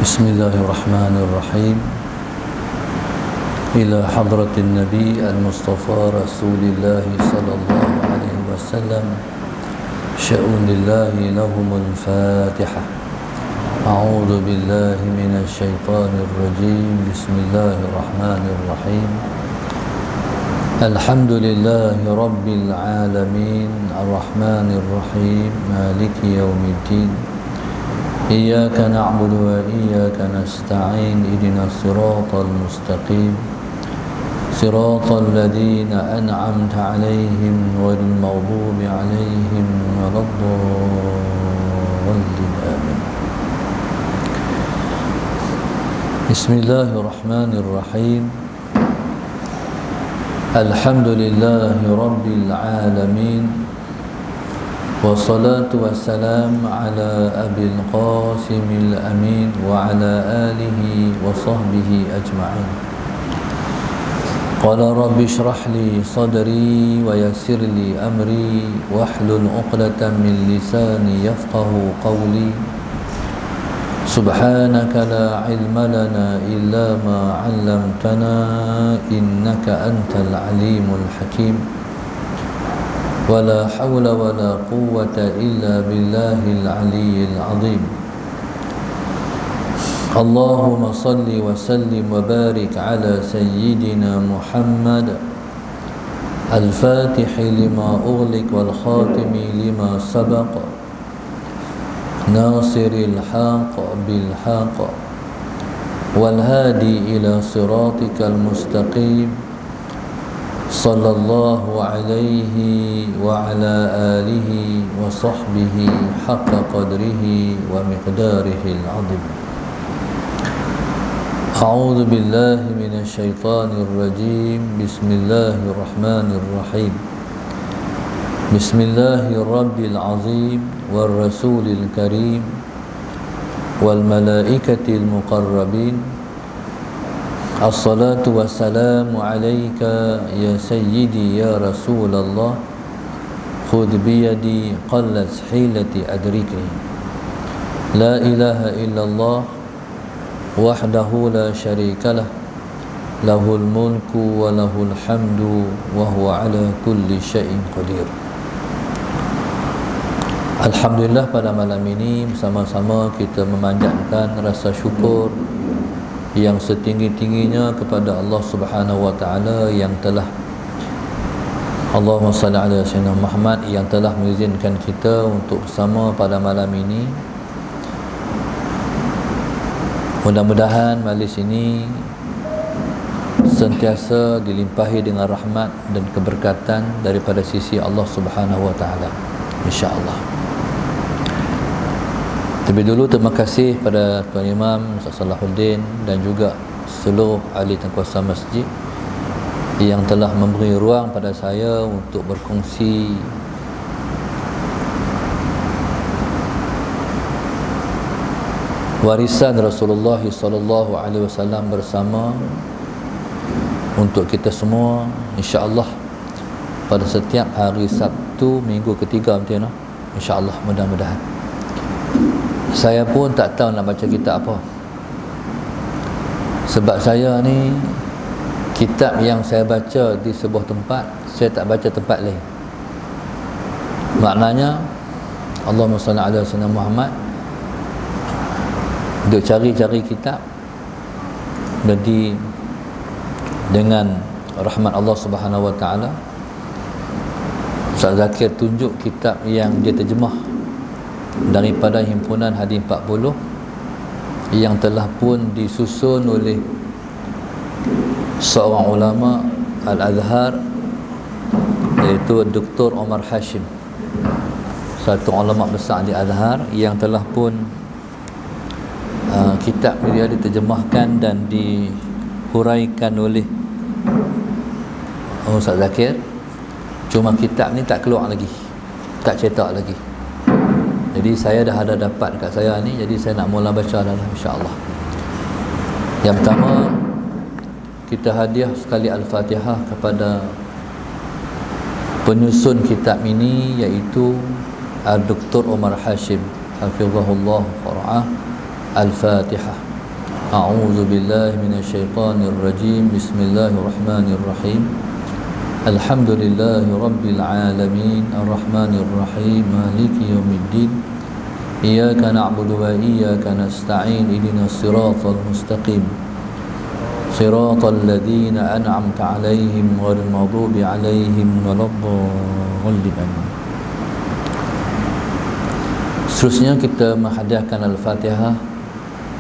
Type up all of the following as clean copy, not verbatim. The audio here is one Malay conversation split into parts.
بسم الله الرحمن الرحيم. إلى حضرة النبي المصطفى رسول الله صلى الله عليه وسلم شؤون الله لهم الفاتحة. أعوذ بالله من الشيطان الرجيم. بسم الله الرحمن الرحيم. الحمد لله رب العالمين الرحمن الرحيم مالك يوم الدين. إياك نعبد وإياك نستعين. اهدنا الصراط المستقيم صراط الذين أنعمت عليهم غير المغضوب عليهم ولا الضالين آمين. بسم الله الرحمن الرحيم. الحمد لله رب العالمين والصلاة والسلام على أبي القاسم الأمين وعلى آله وصحبه أجمعين. قال رب اشرح لي صدري ويسر لي أمري واحلل عقدة من لساني يفقه قولي. سبحانك لا علم لنا إلا ما علمتنا إنك أنت العليم الحكيم. ولا حول ولا قوة إلا بالله العلي العظيم. اللهم صل وسلم وبارك على سيدنا محمد الفاتح لما أغلق والخاتم لما سبق ناصر الحق بالحق والهادي إلى صراطك المستقيم صلى الله عليه وعلى آله وصحبه حق قدره ومقداره العظيم. أعوذ بالله من الشيطان الرجيم. بسم الله الرحمن الرحيم. بسم الله الرب العظيم والرسول الكريم والملائكة المقربين. الصلاة والسلام عليك يا سيدي يا رسول الله. خذ بيدي قلت حيلتي أدركني. لا إله إلا الله وحده لا شريك له له الملك وله الحمد وهو على كل شيء قدير. Alhamdulillah, pada malam ini bersama-sama kita memanjatkan rasa syukur yang setinggi-tingginya kepada Allah Subhanahu wa taala yang telah Allahumma salli ala sayyidina Muhammad, yang telah mengizinkan kita untuk bersama pada malam ini. Mudah-mudahan majlis ini sentiasa dilimpahi dengan rahmat dan keberkatan daripada sisi Allah Subhanahu wa taala, insya-Allah. Terlebih dulu terima kasih pada Tuan Imam Ustaz Salahuddin dan juga seluruh ahli tengkuasa masjid yang telah memberi ruang pada saya untuk berkongsi warisan Rasulullah sallallahu alaihi wasallam bersama untuk kita semua, insya-Allah pada setiap hari Sabtu minggu ketiga macam mana, insya-Allah. Mudah-mudahan. Saya pun tak tahu nak baca kitab apa, sebab saya ni kitab yang saya baca di sebuah tempat, saya tak baca tempat lain. Maknanya Allahumma salli ala sayyidina Muhammad, duk cari-cari kitab. Jadi dengan rahmat Allah Subhanahu wa taala, Ustaz Zakir tunjuk kitab yang dia terjemah daripada himpunan Hadis 40 yang telah pun disusun oleh seorang ulama Al-Azhar, iaitu Dr. Omar Hashim, satu ulama besar di Azhar, yang telah pun kitab dia diterjemahkan dan dihuraikan oleh Ustaz Zakir. Cuma kitab ni tak keluar lagi, tak cetak lagi. Jadi saya dah ada dapat kat saya ni, jadi saya nak mula baca dah, insya-Allah. Yang pertama, kita hadiah sekali Al-Fatihah kepada penyusun kitab ini, iaitu Dr. Omar Hashim hafizahullah wa ra'ah. Al-Fatihah. A'udzu billahi minasyaitonir rajim. Bismillahirrahmanirrahim. Alhamdulillahi rabbil alamin, arrahmanir rahim, maliki yaumiddin. Iyyaka na'budu wa iyyaka nasta'in. Ihdinas siratal mustaqim. Siratal ladzina an'amta 'alaihim ghairil maghdubi 'alaihim waladdallin. Seterusnya kita menghadiahkan Al-Fatihah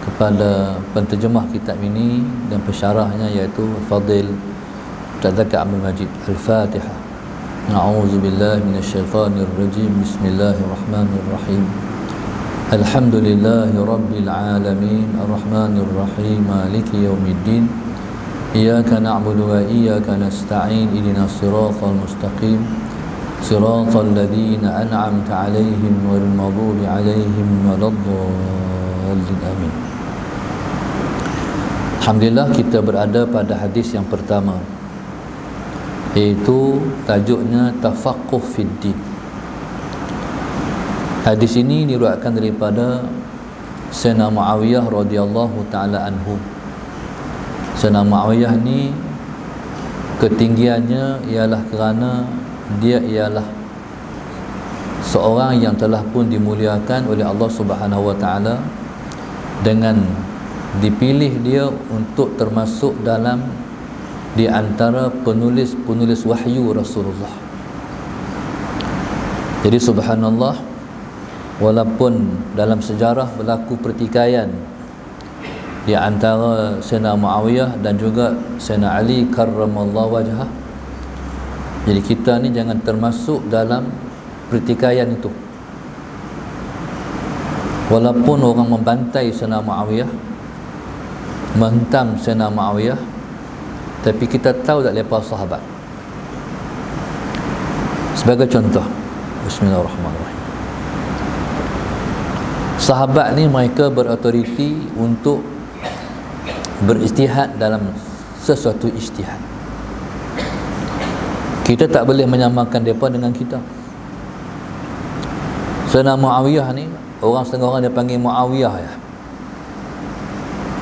kepada penterjemah kitab ini dan pensyarahnya, iaitu Fadil Tadaka Abdul Majid. Al-Fatihah. A'udzu billahi minasyaitonir rajim. Bismillahirrahmanirrahim. Alhamdulillahi rabbil alamin, arrahmanir rahim, maliki yaumiddin. Iyyaka na'budu wa iyyaka nasta'in. Ihdinas siratal mustaqim. Siratal ladzina an'amta 'alaihim ghairil maghdubi 'alaihim waladdallin. Amin. Alhamdulillah, kita berada pada hadis yang pertama, iaitu tajuknya Tafaqquh fid din. Hadis ini diriwayatkan daripada Sayyidina Muawiyah radhiyallahu taala anhu. Sayyidina Muawiyah ni ketinggiannya ialah kerana dia ialah seorang yang telah pun dimuliakan oleh Allah Subhanahu wa taala dengan dipilih dia untuk termasuk dalam di antara penulis-penulis wahyu Rasulullah. Jadi subhanallah, walaupun dalam sejarah berlaku pertikaian di antara Sayyidina Muawiyah dan juga Sayyidina Ali karramallahu wajhah, jadi kita ni jangan termasuk dalam pertikaian itu. Walaupun orang membantai Sayyidina Muawiyah, menghentam Sayyidina Muawiyah, tapi kita tahu tak lepas sahabat. Sebagai contoh, bismillahirrahmanirrahim, sahabat ni mereka berautoriti untuk berijtihad dalam sesuatu ijtihad. Kita tak boleh menyamakan mereka dengan kita. Sayyidina Muawiyah ni, orang setengah orang dia panggil Muawiyah ya.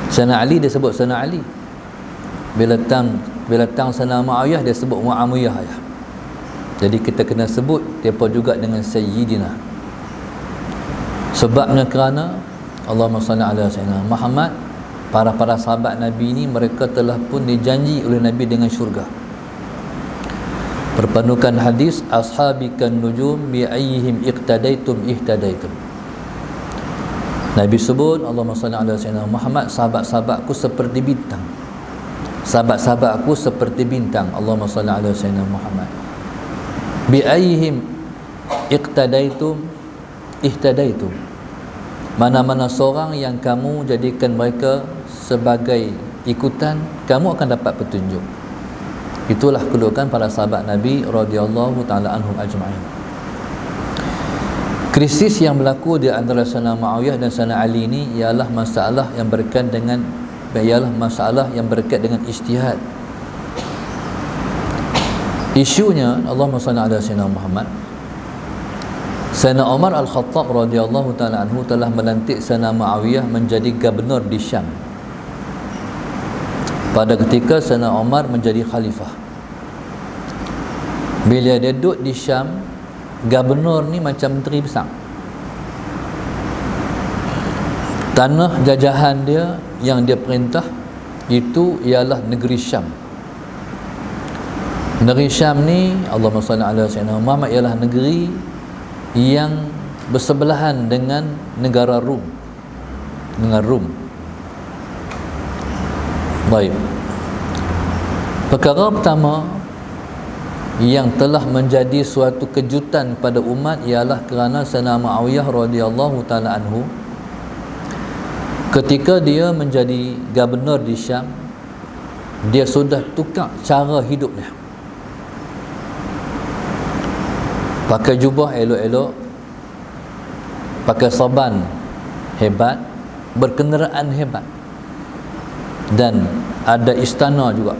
Sayyidina Ali dia sebut Sayyidina Ali. Bila tang Sayyidina Muawiyah dia sebut Muawiyah ya. Jadi kita kena sebut mereka juga dengan Sayyidina. Sebabnya kerana Allahumma salli ala Sayyidina Muhammad, para sahabat Nabi ni mereka telah pun dijanji oleh Nabi dengan syurga. Perpadukan hadis, ashabikan nujum bi ayyihim iqtadaitum ihtadaitum. Nabi sebut, Allahumma salli ala Sayyidina Muhammad, sahabat-sahabatku seperti bintang. Sahabat-sahabatku seperti bintang. Allahumma salli ala Sayyidina Muhammad. Bi ayyihim iqtadaitum ihtadaitum. Mana-mana seorang yang kamu jadikan mereka sebagai ikutan, kamu akan dapat petunjuk. Itulah kedudukan para sahabat Nabi radhiyallahu taala anhum ajma'in. Krisis yang berlaku di antara Sayyidina Muawiyah dan Sayyidina Ali ini ialah masalah yang berkaitan dengan ijtihad. Isunya, Allahumma salli ala Sayyidina Muhammad, Sayyidina Umar Al-Khattab radhiyallahu taala anhu telah melantik Sayyidina Muawiyah menjadi gubernur di Syam pada ketika Sayyidina Umar menjadi khalifah. Bila dia duduk di Syam, gubernur ni macam menteri besar. Tanah jajahan dia yang dia perintah itu ialah negeri Syam. Negeri Syam ni, Allahumma salli ala Sayyidina Muhammad, ialah negeri yang bersebelahan dengan negara Rom. Dengan Rom. Baik. Perkara pertama yang telah menjadi suatu kejutan pada umat ialah kerana Sayyidina Muawiyah radhiyallahu taala anhu ketika dia menjadi gubernur di Syam, dia sudah tukar cara hidupnya. Pakai jubah elok-elok, pakai saban hebat, berkenderaan hebat, dan ada istana juga.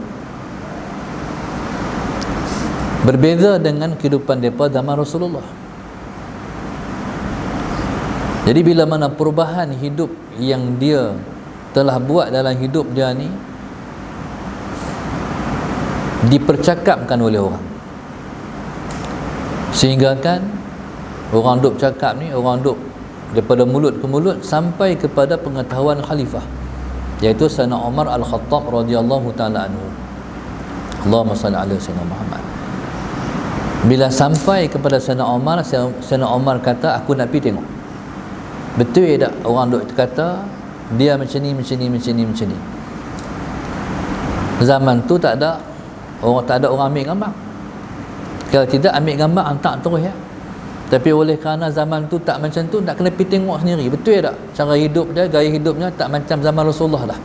Berbeza dengan kehidupan mereka zaman Rasulullah. Jadi bila mana perubahan hidup yang dia telah buat dalam hidup dia ni dipercakapkan oleh orang, sehingga kan orang duk cakap ni, orang duk daripada mulut ke mulut sampai kepada pengetahuan khalifah, iaitu Sayyidina Umar Al-Khattab radhiyallahu taala anhu. Allahumma salli ala Sayyidina Muhammad. Bila sampai kepada Sayyidina Umar kata, aku nak pergi tengok betul tak orang duk kata dia macam ni. Zaman tu tak ada orang ambil gambar. Kalau tidak ambil gambar hantar terus ya. Tapi oleh kerana zaman tu tak macam tu, tak kena pergi tengok sendiri. Betul tak cara hidup dia, gaya hidupnya tak macam zaman Rasulullah dah.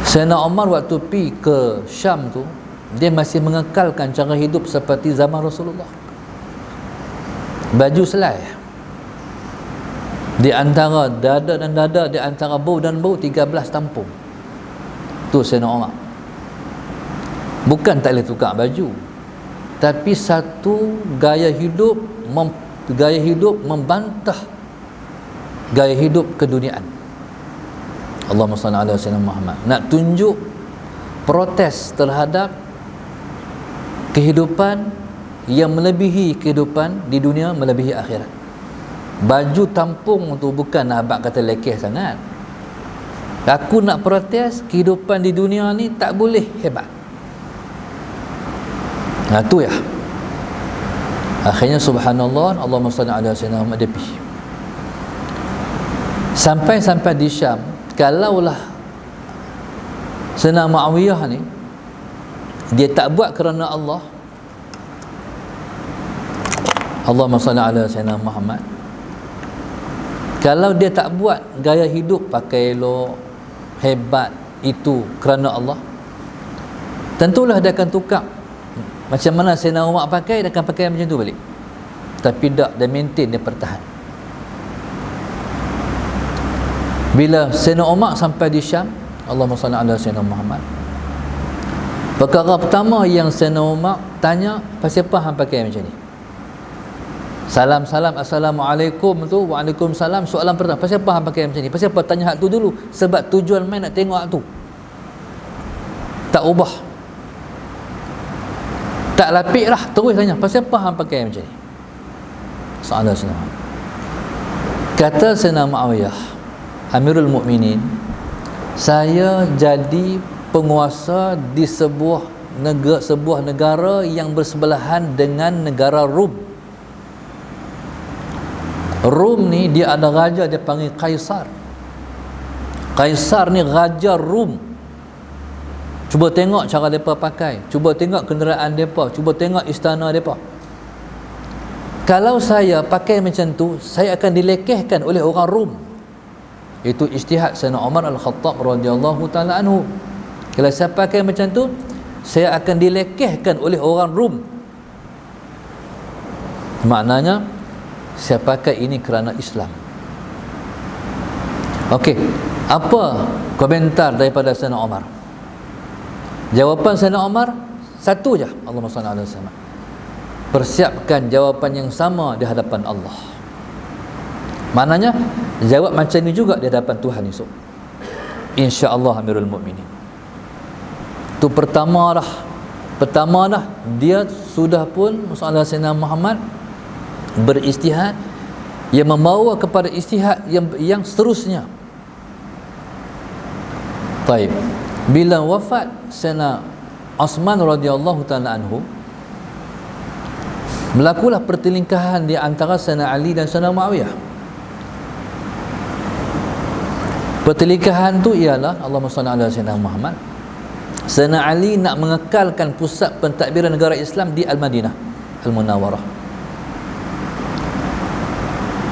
Sayyidina Umar waktu pergi ke Syam tu, dia masih mengekalkan cara hidup seperti zaman Rasulullah. Baju selai, di antara dada dan dada, di antara bau dan bau 13 tampung. Tu Sayyidina Umar. Bukan tak boleh tukar baju, tapi satu gaya hidup membantah gaya hidup keduniaan. Allahumma salli ala Sayyidina Muhammad. Nak tunjuk protes terhadap kehidupan yang melebihi kehidupan di dunia, melebihi akhirat. Baju tampung tu bukan abang kata lekeh sangat. Aku nak protes kehidupan di dunia ni tak boleh hebat. Nah tu ya. Akhirnya subhanallah, Allahumma salli ala Sayyidina Muhammad, dia pergi. Sampai di Syam, kalaulah Sayyidina Muawiyah ni dia tak buat kerana Allah, Allahumma salli ala Sayyidina Muhammad, kalau dia tak buat gaya hidup pakai elok, hebat itu kerana Allah, tentulah dia akan tukar. Macam mana Sayyidina Umar pakai, dia akan pakai macam tu balik. Tapi tak, dia maintain, dia pertahan. Bila Sayyidina Umar sampai di Syam, Allahumma salli ala Sayyidina Muhammad, perkara pertama yang Sayyidina Umar tanya, pasal apa hang pakai macam ni? Salam assalamualaikum tu, waalaikumsalam. Soalan pertama, pasal apa hang pakai macam ni? Pasal apa tanya hak tu dulu? Sebab tujuan main nak tengok hak tu, tak ubah, tak lapik lah, terus tanya pasal apa hang pakai macam ni? Soalan Sayyidina. Kata Sayyidina Muawiyah, Amirul Mukminin, saya jadi penguasa di sebuah negara yang bersebelahan dengan negara Rum. Rum ni dia ada raja, dia panggil Kaisar. Kaisar ni raja Rum. Cuba tengok cara mereka pakai, cuba tengok kenderaan mereka, cuba tengok istana mereka. Kalau saya pakai macam tu, saya akan dilekehkan oleh orang Rum. Itu ijtihad Sayyidina Umar Al-Khattab radhiyallahu taala anhu. Kalau saya pakai macam tu, saya akan dilekehkan oleh orang Rum. Maknanya saya pakai ini kerana Islam. Okey, apa komentar daripada Sayyidina Umar? Jawapan Sayyidina Umar satu je, Allahumma salli ala Sayyidina. Persiapkan jawapan yang sama di hadapan Allah. Maknanya jawab macam ni juga di hadapan Tuhan esok, insya-Allah Amirul Mukminin. Tu pertama dah dia sudah pun masalah Sayyidina Muhammad beristihad yang membawa kepada istihad yang seterusnya. Baik. Bila wafat Sayyidina Osman radhiyallahu taala anhu, berlakulah pertelingkahan di antara Sayyidina Ali dan Sayyidina Muawiyah. Pertelingkahan tu ialah, Allahumma salli ala Sayyidina Muhammad, Sayyidina Ali nak mengekalkan pusat pentadbiran negara Islam di Al-Madinah Al-Munawwarah.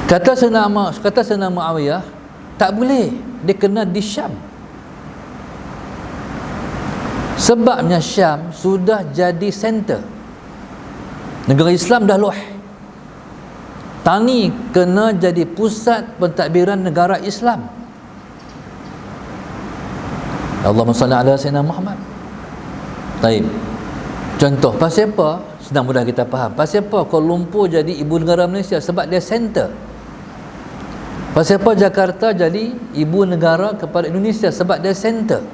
Kata Sayyidina Muawiyah, tak boleh, dia kena di Syam. Sebabnya Syam sudah jadi center. Negara Islam dah luah. Tani kena jadi pusat pentadbiran negara Islam. Allahumma salli ala Sayyidina Muhammad. Baik. Contoh, pasal apa? Senang mudah kita faham. Pasal apa Kuala Lumpur jadi ibu negara Malaysia? Sebab dia center. Pasal apa Jakarta jadi ibu negara kepada Indonesia? Sebab dia center.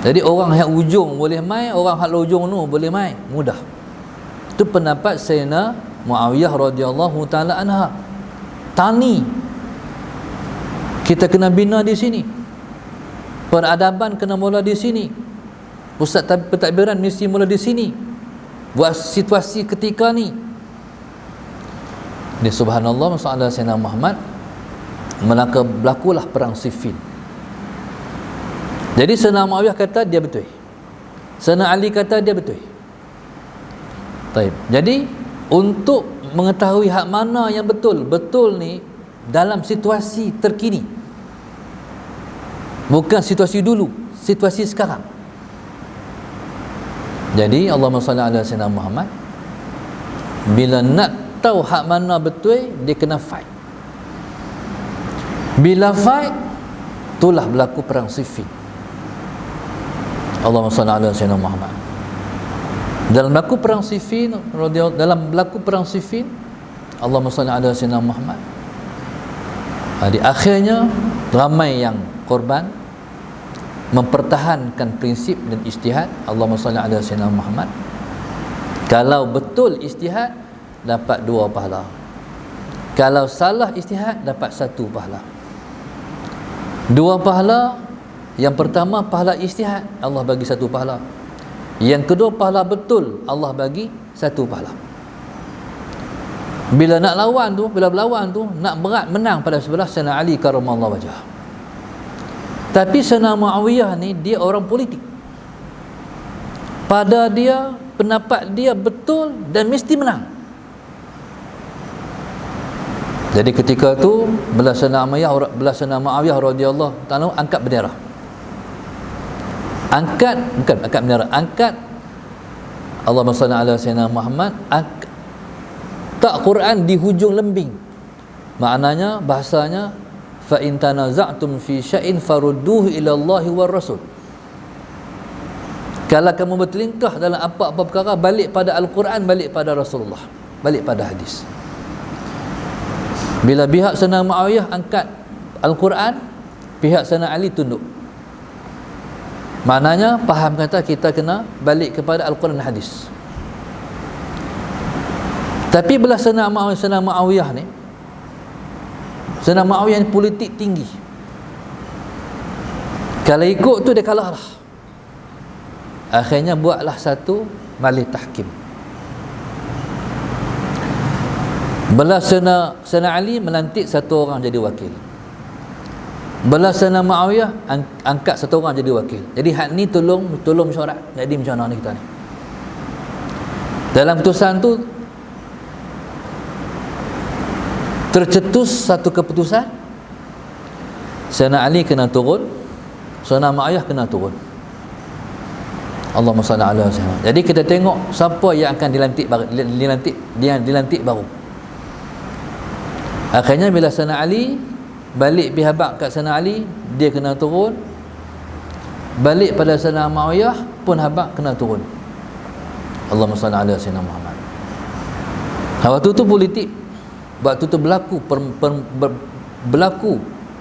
Jadi orang yang ujung boleh mai, orang hak ujung tu boleh mai, mudah. Itu pendapat Sayyidina Muawiyah radhiyallahu taala anha. Tani kita kena bina di sini. Peradaban kena mula di sini. Pusat pentadbiran mesti mula di sini. Buat situasi ketika ni. Di subhanallah masalah Sayyidina Muhammad berlakulah perang Siffin. Jadi Sayyidina Muawiyah kata dia betul, Sayyidina Ali kata dia betul. Baik. Jadi untuk mengetahui hak mana yang betul ni dalam situasi terkini, bukan situasi dulu, situasi sekarang. Jadi Allahumma salli ala Sayyidina Muhammad, bila nak tahu hak mana betul, dia kena fight. Bila fight, itulah berlaku perang Siffin. Allahumma salli ala Sayyidina Muhammad. Dalam berlaku perang Siffin, Allahumma salli ala Sayyidina Muhammad, di akhirnya ramai yang korban mempertahankan prinsip dan ijtihad. Allahumma salli ala Sayyidina Muhammad. Kalau betul ijtihad, dapat 2 pahala. Kalau salah ijtihad, dapat 1 pahala. 2 pahala. Yang pertama pahala ijtihad, Allah bagi 1 pahala. Yang kedua pahala betul, Allah bagi 1 pahala. Bila berlawan tu nak berat menang pada sebelah Sayyidina Ali karramallahu wajhah. Tapi Sayyidina Muawiyah ni dia orang politik. Pada dia, pendapat dia betul dan mesti menang. Jadi ketika tu belah Sayyidina Muawiyah radhiyallahu ta'ala angkat bendera. Angkat bendera. Angkat Allahumma salli ala Sayyidina Muhammad. Tak Quran di hujung lembing. Maknanya, bahasanya, fa in tanaza'tum fi syai'in farudduhu ila Allahi war Rasul. Kalau kamu bertelingkah dalam apa-apa perkara, balik pada Al-Quran, balik pada Rasulullah, balik pada hadis. Bila pihak Sayyidina Muawiyah angkat Al-Quran, pihak Sayyidina Ali tunduk. Maknanya faham kata kita kena balik kepada Al-Quran dan hadis. Tapi belah Sayyidina Muawiyah ni, Sayyidina Muawiyah ni politik tinggi. Kalau ikut tu dia kalah lah. Akhirnya buatlah satu majlis tahkim. Belah Sayyidina Ali melantik 1 orang jadi wakil. Belah Sayyidina Muawiyah angkat 1 orang jadi wakil. Jadi hak ni tolong mesyuarat. Jadi macam mana ni kita ni? Dalam keputusan tu tercetus satu keputusan, Sayyidina Ali kena turun, Sayyidina Muawiyah kena turun. Allahumma salli ala Sayyidina. Jadi kita tengok siapa yang akan dilantik baru. Akhirnya bila Sayyidina Ali balik pihak kat Sayyidina Ali, dia kena turun. Balik pada Sayyidina Muawiyah pun habaq kena turun. Allahumma salli ala Sayyidina Muhammad. Waktu tu politik. Waktu tu berlaku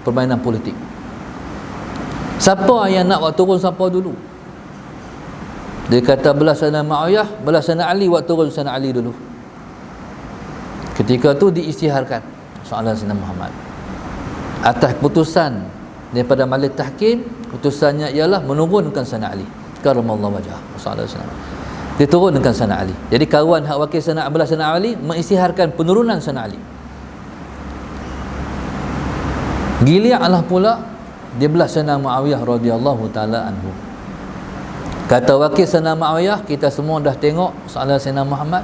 permainan politik. Siapa yang nak turun siapa dulu? Dia kata belah Sayyidina Muawiyah, belah Sayyidina Ali, turun Sayyidina Ali dulu. Ketika tu diisytiharkan soalan Sayyidina Muhammad atas keputusan daripada majlis tahkim. Keputusannya ialah menurunkan Sayyidina Ali karramallahu wajhah. Dia turunkan Sayyidina Ali. Jadi kawan hak wakil belah Sayyidina Ali mengisytiharkan penurunan Sayyidina Ali. Giliatlah pula dia belah Sayyidina Muawiyah radhiyallahu taala anhu. Kata wakil Sayyidina Muawiyah, kita semua dah tengok soalan Sayyidina Muhammad,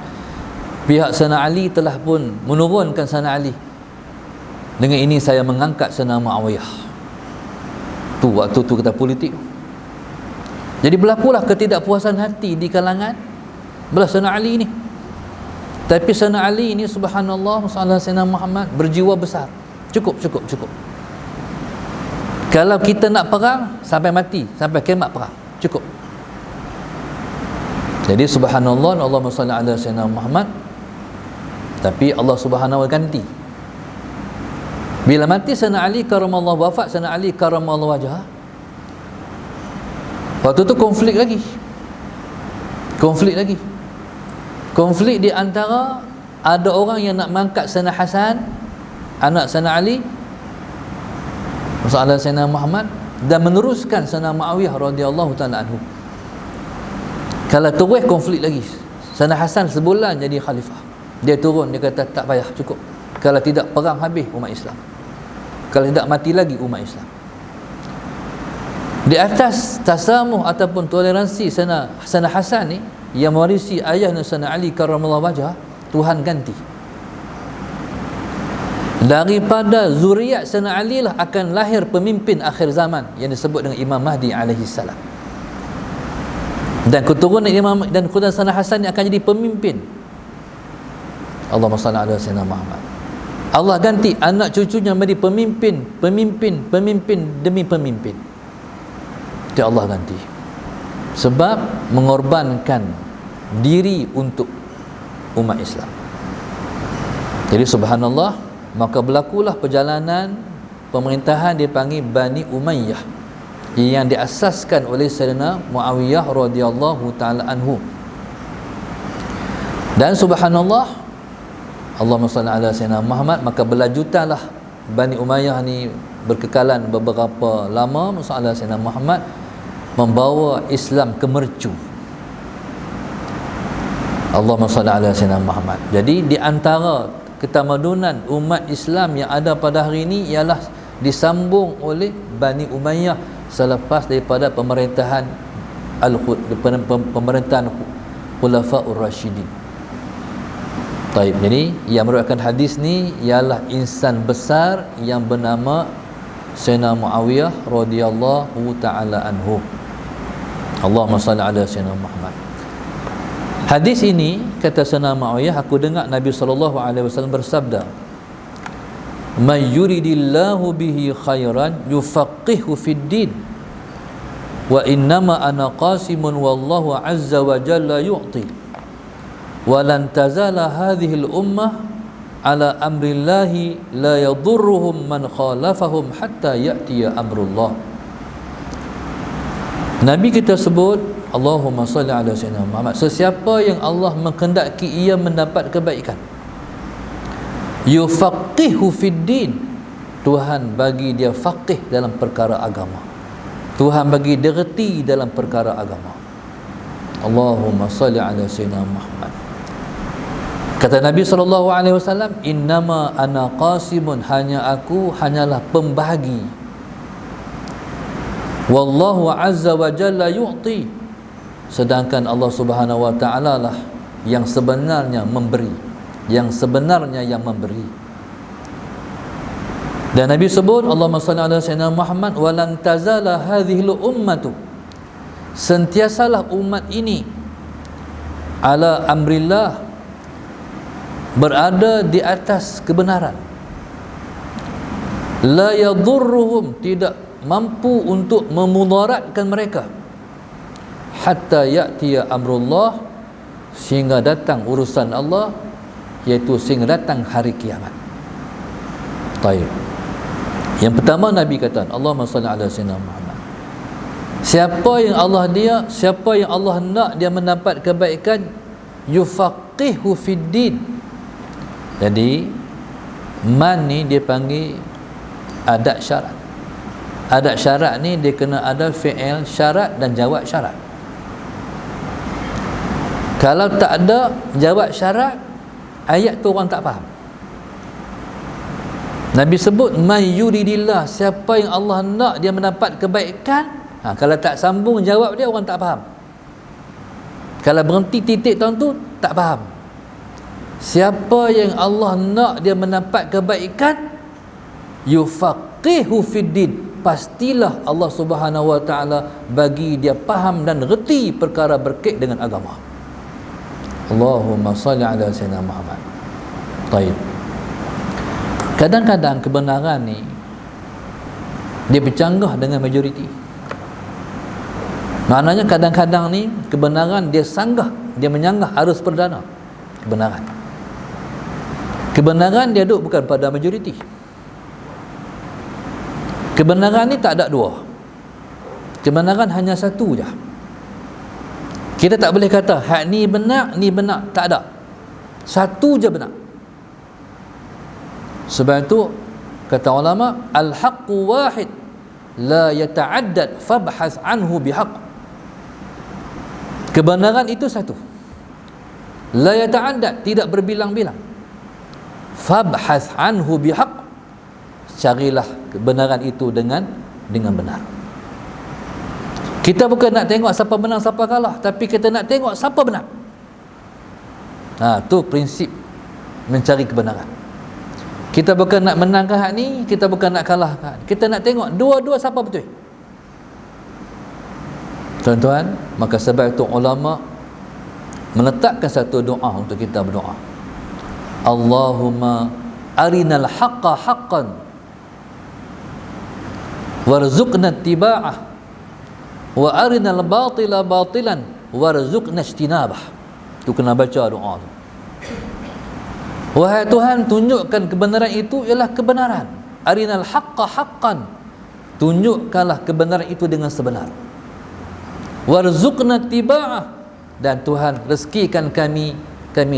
pihak Sayyidina Ali telah pun menurunkan Sayyidina Ali. Dengan ini saya mengangkat Sayyidina Muawiyah. Tu waktu tu kita politik. Jadi berlakulah ketidakpuasan hati di kalangan belah Sayyidina Ali ni. Tapi Sayyidina Ali ni subhanallah, masalah Sayyidina Muhammad berjiwa besar. Cukup. Kalau kita nak perang sampai mati, sampai kiamat perang, cukup. Jadi subhanallah, Allahumma salli ala Sayyidina Muhammad. Tapi Allah subhanahu wa ganti. Bila mati Sayyidina Ali karamallahu, wafat Sayyidina Ali karamallahu wajhah, waktu tu konflik lagi konflik di antara ada orang yang nak mengangkat Sayyidina Hasan anak Sayyidina Ali masalah Sayyidina Muhammad dan meneruskan Sayyidina Muawiyah radhiyallahu taala anhu. Kalau terus konflik lagi, Sayyidina Hasan sebulan jadi khalifah, dia turun, dia kata tak payah, cukup, kalau tidak perang habis umat Islam, kalau tidak mati lagi umat Islam. Di atas tasamuh ataupun toleransi Sayyidina Hasan ni yang mewarisi ayahnya Sayyidina Ali karramallahu wajhah, Tuhan ganti. Daripada zuriat Sayyidina Ali lah akan lahir pemimpin akhir zaman yang disebut dengan Imam Mahdi alaihi salam. Dan keturunan Imam dan keturunan Sayyidina Hasan ni akan jadi pemimpin. Allahumma salli ala Sayyidina Muhammad. Allah ganti anak cucunya menjadi pemimpin demi pemimpin. Itu Allah ganti. Sebab mengorbankan diri untuk umat Islam. Jadi subhanallah, maka berlakulah perjalanan pemerintahan dipanggil Bani Umayyah yang diasaskan oleh Sayyidina Muawiyah radhiyallahu taala anhu. Dan subhanallah, Allahumma salli ala Sayyidina Muhammad, maka berlanjutanlah Bani Umayyah ni berkekalan beberapa lama. Masalah Sayyidina Muhammad membawa Islam ke mercu. Allahumma salli ala Sayyidina Muhammad. Jadi di antara ketamadunan umat Islam yang ada pada hari ini ialah disambung oleh Bani Umayyah selepas daripada pemerintahan Khulafaur Rasyidin. Taib. Jadi yang merupakan hadis ni ialah insan besar yang bernama Sayyidina Muawiyah radhiyallahu taala anhu. Allahumma salli ala Sayyidina Muhammad. Hadis ini kata Sayyidina Muawiyah, aku dengar Nabi SAW bersabda, "May yuridillahu bihi khairan yufaqihu fid din. Wa innama ana qasimun wallahu azza wa jalla yu'ti. Wa lan tazala hadhihi al-ummah ala amrillahi la yadurruhum man khalafahum hatta ya'tiya amrullah." Nabi kita sebut, Allahumma salli ala Sayyidina Muhammad, sesiapa yang Allah menghendaki ia mendapat kebaikan, yufaqihu fid din, Tuhan bagi dia faqih dalam perkara agama, Tuhan bagi dia reti dalam perkara agama. Allahumma salli ala Sayyidina Muhammad. Kata Nabi SAW, innama ana qasimun, hanya aku hanyalah pembahagi, wallahu azza wa jalla yu'ti, sedangkan Allah Subhanahu wa ta'ala lah yang sebenarnya memberi, yang sebenarnya yang memberi. Dan Nabi sebut, Allahumma salli ala Sayyidina Muhammad, walan tazala hadhil ummatu, sentiasalah umat ini, ala amrillah, berada di atas kebenaran, la yadurruhum, tidak mampu untuk memudaratkan mereka, hatta ya'tiya amrullah, sehingga datang urusan Allah, iaitu sehingga datang hari kiamat. Baik. Yang pertama Nabi kata, Allahumma salli ala Sayyidina Muhammad. Siapa yang Allah nak dia mendapat kebaikan, yufaqihu fid din. Jadi man ni dia panggil adat syarat. Adat syarat ni dia kena ada fi'il syarat dan jawab syarat. Kalau tak ada jawab syarat, ayat tu orang tak faham. Nabi sebut may yuridillah, siapa yang Allah nak dia mendapat kebaikan. Kalau tak sambung jawab dia, orang tak faham. Kalau berhenti titik tu tak faham. Siapa yang Allah nak dia mendapat kebaikan, yufaqihu fid din, pastilah Allah Subhanahu wa ta'ala bagi dia faham dan reti perkara berkait dengan agama. Allahumma salli ala Sayyidina Muhammad. Baik. Kadang-kadang kebenaran ni dia bercanggah dengan majoriti. Maknanya kadang-kadang ni kebenaran dia sanggah, dia menyanggah arus perdana kebenaran. Kebenaran dia duduk bukan pada majoriti. Kebenaran ni tak ada dua. Kebenaran hanya satu je. Kita tak boleh kata hak ni benar, ni benar. Tak ada. Satu je benar. Sebab itu kata ulama, al-haqqu wahid la yata'addad fabhas anhu bihaq. Kebenaran itu satu, la yata'addad, tidak berbilang-bilang. Fabhas anhu bihaq, carilah kebenaran itu dengan benar. Kita bukan nak tengok siapa menang siapa kalah, tapi kita nak tengok siapa benar. Tu prinsip mencari kebenaran. Kita bukan nak menangkan hak ni, kita bukan nak kalahkan. Kita nak tengok dua-dua siapa betul. Tuan-tuan, maka sebab itu ulama meletakkan satu doa untuk kita berdoa. Allahumma arinal haqqa haqqan warzuqna ittiba'ah wa arinal batila batilan warzuqna ijtinabah. Tu kena baca doa tu. Wahai Tuhan, tunjukkan kebenaran itu ialah kebenaran. Arinal haqqa haqqan, tunjukkanlah kebenaran itu dengan sebenar. Warzuqna ittiba'ah, dan Tuhan rezekikan kami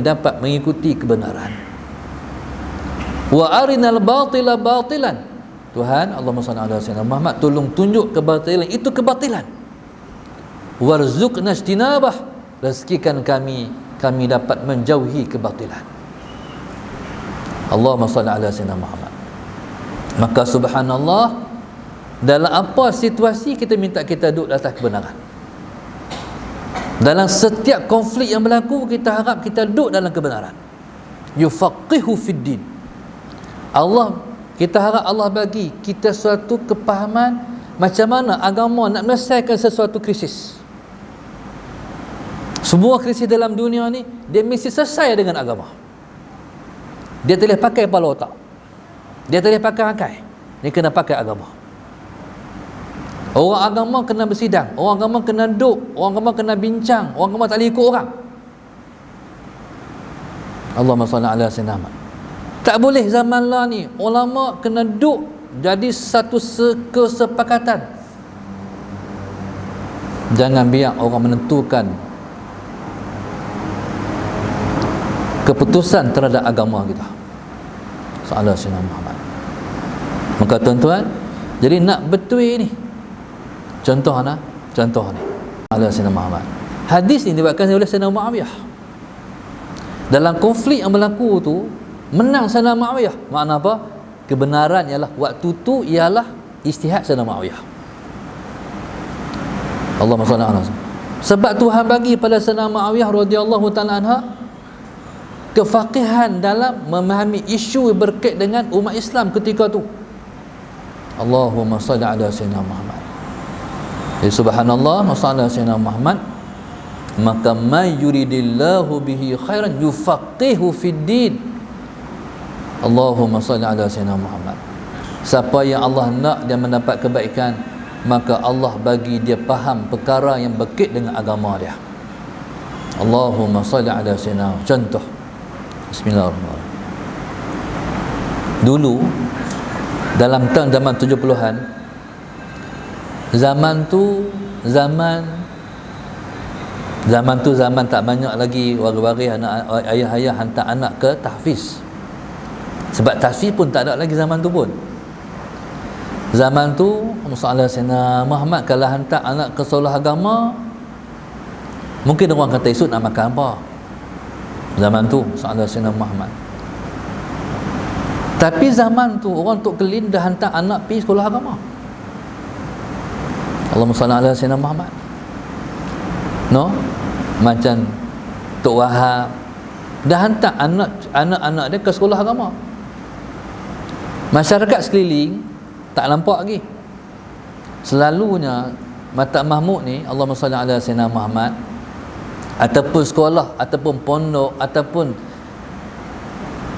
dapat mengikuti kebenaran. Wa arinal batila batilan, Tuhan, Allahumma salli ala sayyidina Muhammad, tolong tunjuk kebatilan itu kebatilan. Warzuqna ijtinabah, rezekikan kami dapat menjauhi kebatilan. Allahumma salli ala sayyidina Muhammad. Maka subhanallah, dalam apa situasi kita minta kita duduk atas kebenaran. Dalam setiap konflik yang berlaku, kita harap kita duduk dalam kebenaran. Yufaqihu fid din. Kita harap Allah bagi kita suatu kepahaman macam mana agama nak menyelesaikan sesuatu krisis. Semua krisis dalam dunia ni dia mesti selesai dengan agama. Dia tak boleh pakai kepala otak, dia tak boleh pakai akal, dia kena pakai agama. Orang agama kena bersidang, orang agama kena duduk, orang agama kena bincang, orang agama tak boleh ikut orang. Allahumma salli ala sayyidina Muhammad. Tak boleh zaman lah ni ulama kena duduk jadi satu kesepakatan. Jangan biar orang menentukan keputusan terhadap agama kita. Sallallahu alaihi Muhammad. Maka tuan-tuan, jadi nak betul ni, contoh ni Sayyidina Muhammad. Hadis ini dibuatkan oleh Sayyidina Muawiyah. Dalam konflik yang berlaku tu, menang Sayyidina Muawiyah. Makna apa? Kebenaran ialah waktu tu ialah ijtihad Sayyidina Muawiyah. Allahumma salli ala Muhammad. Sebab Tuhan bagi pada Sayyidina Muawiyah radhiyallahu taala anha kefaqihan dalam memahami isu berkait dengan umat Islam ketika tu. Allahumma salli ala Sayyidina Muhammad. Subhanallah, masallah Sayyidina Muhammad, maka may yuridillahu bihi khairan yufaqihu fid din. Allahumma salli ala Sayyidina Muhammad. Siapa yang Allah nak dia mendapat kebaikan, maka Allah bagi dia faham perkara yang berkait dengan agama dia. Allahumma salli ala Sayyidina. Contoh, bismillahirrahmanirrahim. Dulu dalam tahun zaman 70-an, zaman tu zaman tak banyak lagi waris-waris anak, ayah-ayah hantar anak ke tahfiz. Sebab tahfiz pun tak ada lagi zaman tu pun. Zaman tu Muhammad Sayyidina Muhammad kalau hantar anak ke sekolah agama, mungkin orang kata esok nak makan apa. Zaman tu Sayyidina Muhammad. Tapi zaman tu orang Tok Kelin dah hantar anak pergi sekolah agama. Allahumma salli ala Sayyidina Muhammad. No? Macam Tok Wahab dah hantar anak-anak dia ke sekolah agama. Masyarakat sekeliling tak nampak lagi. Selalunya Mata Mahmud ni, Allahumma salli ala Sayyidina Muhammad, ataupun sekolah, ataupun pondok, ataupun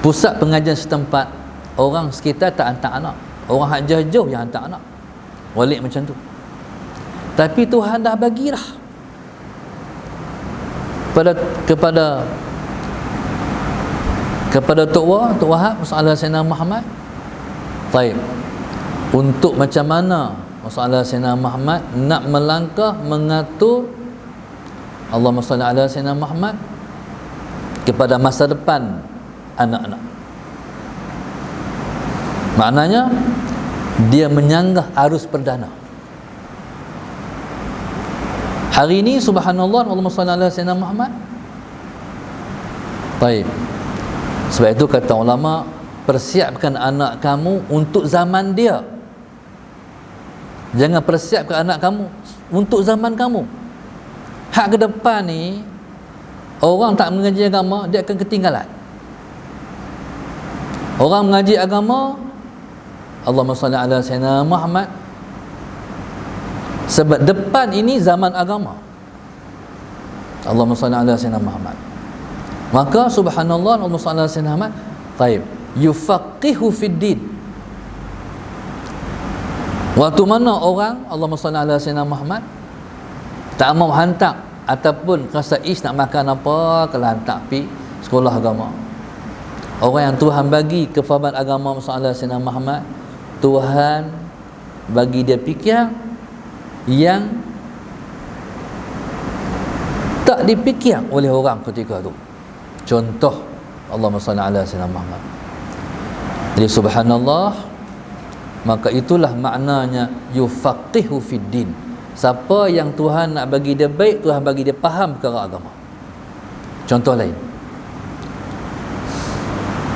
pusat pengajian setempat, orang sekitar tak hantar anak. Orang hak jauh-jauh yang hantar anak. Walik macam tu. Tapi Tuhan dah bagilah kepada Tok Wahab Sayyidina Muhammad. Baik. untuk macam mana masalah Sayyidina Muhammad nak melangkah mengatur Allahumma salli ala Sayyidina Muhammad kepada masa depan anak-anak. Maknanya dia menyanggah arus perdana. Hari ini subhanallah, Allahumma salli ala Sayyidina Muhammad. Baik. Sebab itu kata ulama, persiapkan anak kamu untuk zaman dia. Jangan persiapkan anak kamu untuk zaman kamu. Hak ke depan ni, orang tak mengaji agama, dia akan ketinggalan. Orang mengaji agama, Allahumma salli ala Sayyidina Muhammad. Sebab depan ini zaman agama. Allahumma salli ala Sayyidina Muhammad. Maka subhanallah, Allahumma salli ala Sayyidina Muhammad. Taib, yufaqihu fid din. Waktu mana orang Allahumma salli ala Sayyidina Muhammad tak mau hantar ataupun rasa nak makan apa, kalau hantar pi sekolah agama. Orang yang Tuhan bagi kefahaman agama masalah Sayyidina Muhammad, Tuhan bagi dia fikir yang tak dipikir oleh orang ketika tu. Contoh, Allahumma salli ala Sayyidina Muhammad. Jadi subhanallah, maka itulah maknanya yufaqihu fid din. Siapa yang Tuhan nak bagi dia baik, Tuhan bagi dia faham perkara agama. Contoh lain,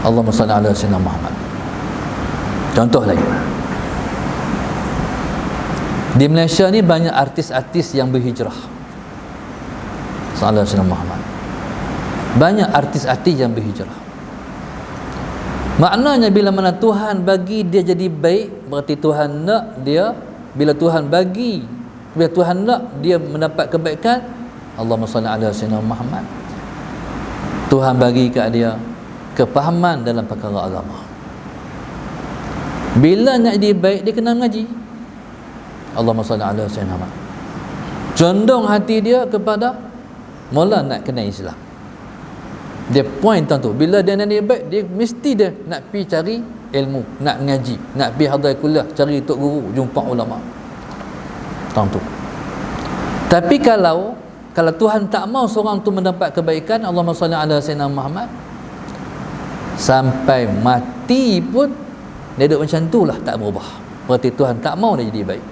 Allahumma salli ala Sayyidina Muhammad. Contoh lain, di Malaysia ni banyak artis-artis yang berhijrah. Sallallahu alaihi wasallam Muhammad. Banyak artis-artis yang berhijrah. Maknanya bila mana Tuhan bagi dia jadi baik, berarti Tuhan nak dia, bila Tuhan bagi, bila Tuhan nak dia mendapat kebaikan, Allahumma salli ala Sayyidina Muhammad, Tuhan bagi kat dia kepahaman dalam perkara agama. Bila nak jadi baik, dia kena mengaji. Allahumma salli ala Sayyidina Muhammad. Condong hati dia kepada mula nak kena Islam. Dia point tu, bila dia nak jadi baik, dia mesti dia nak pi cari ilmu, nak mengaji, nak pi hadai kuliah, cari tok guru, jumpa ulama. Tu. Tapi kalau Tuhan tak mau seorang tu mendapat kebaikan, Allahumma salli ala Sayyidina Muhammad, sampai mati pun dia duduk macam tu lah, tak berubah. Berarti Tuhan tak mau dia jadi baik.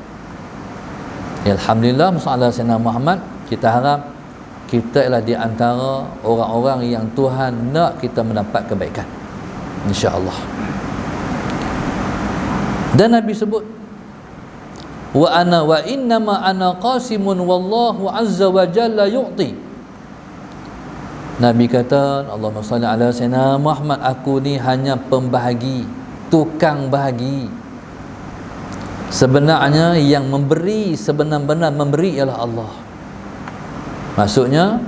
Alhamdulillah, masalah Sayyidina Muhammad, kita harap kita ialah di antara orang-orang yang Tuhan nak kita mendapat kebaikan, insya-Allah. Dan Nabi sebut, wa innama ana qasimun wallahu azza wa jalla yu'ti. Nabi kata, Allahumma salli ala Sayyidina Muhammad, aku ni hanya pembahagi, tukang bahagi. Sebenarnya yang memberi, sebenar-benar memberi ialah Allah. Maksudnya,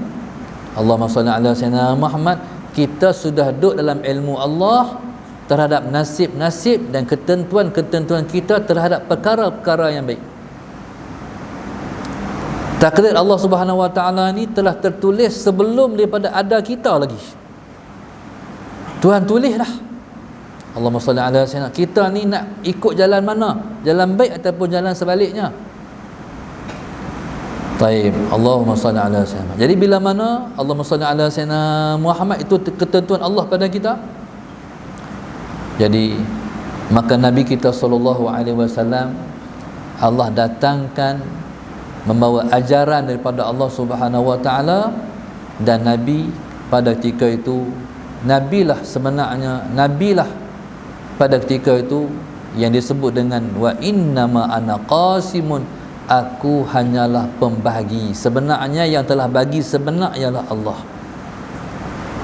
Allahumma salli ala Sayyidina Muhammad, kita sudah duduk dalam ilmu Allah terhadap nasib-nasib dan ketentuan-ketentuan kita terhadap perkara-perkara yang baik. Takdir Allah Subhanahu wa taala ni telah tertulis sebelum daripada ada kita lagi. Tuhan tulis dah. Allahumma salli ala Sayyidina. Kita ni nak ikut jalan mana? Jalan baik ataupun jalan sebaliknya? Taib, Allahumma salli ala Sayyidina. Jadi bila mana Allahumma salli ala Sayyidina Muhammad itu ketentuan Allah pada kita, jadi maka Nabi kita sallallahu alaihi wasallam, Allah datangkan membawa ajaran daripada Allah Subhanahu wa taala, dan Nabi pada ketika itu, nabilah sebenarnya, nabilah pada ketika itu yang disebut dengan wa innama ana qasimun, aku hanyalah pembahagi. Sebenarnya yang telah bagi sebenar ialah Allah.